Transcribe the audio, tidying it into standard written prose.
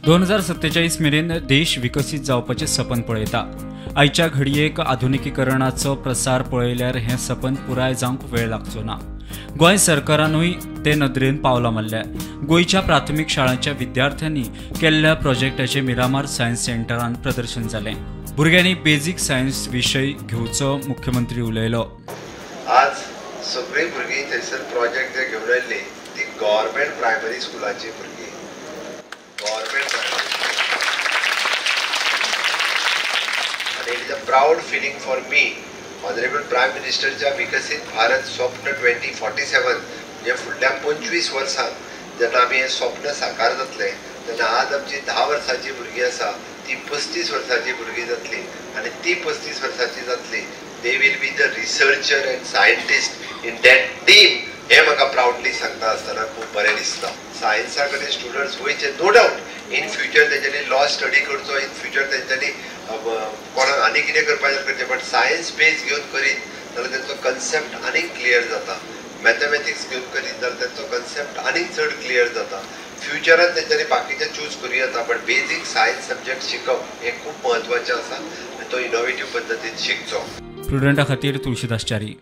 2047 मेरेन देश विकसित जावपाचें सपन पळयता। आयच्या घडयेक आधुनिकीकरणाचो प्रसार पळयल्यार हें सपन पुराय जावंक वेळ लागचो ना। गोंय सरकारानूय ते नदरेन पावलां मारल्या। गोंयच्या प्राथमीक शाळांच्या विद्यार्थ्यांनी केल्ल्या प्रोजेक्टाचे मिरामार सायन्स सेंटरान प्रदर्शन जालें। भुरग्यांनी बेजीक सायन्स विशय घेवचो मुख्यमंत्री उलयलो। आज सगळी भुरगीं थंयसर प्रोजेक्ट जे घेवन आयिल्ली ती गव्हर्मेंट प्रायमरी स्कुलाची भुरगीं गव्हर्मेंट प्रायमरी आणि it is a proud feeling for me honourable prime मिनिस्टरच्या विकसित भारत स्वप्न 2047 म्हणजे फुडल्या 25 वर्सांत जेन्ना आमी हें स्वप्न साकार जातलें तेन्ना आज आमची 10 वर्सांची भुरगीं आसा ती 35 वर्सांची भुरगीं जातली आणि ती 35 वर्सांची जातली they will be the researcher end scientist in that team. हे म्हाका प्राउडली सांगता आसतना खूब बरें दिसता। सायन्सा कडेन स्टुडंट्स वयचे नो डावट इन फ्युचर तेंच्यांनी लॉ स्टडी करचो, इन फ्युचर तेंच्यांनी कोणाक आनी कितें करपाचें करचें, बट सायन्स बेज घेवन करीत जाल्यार तेंचो कन्सेप्ट आनीक क्लियर जाता। मॅथमॅटिक्स घेवन करीत जाल्यार तेंचो कन्सेप्ट आनीक चड क्लियर जाता। फ्युचरान तेंच्यांनी बाकीचे चूज करूं येता, बट बेजीक सायन्स सब्जेक्ट शिकप हें खूब म्हत्वाचें आसा आनी तो इनोवेटीव पद्दतीन शिकचो। स्टुडंटा खातीर तुळशीदास च्यारी।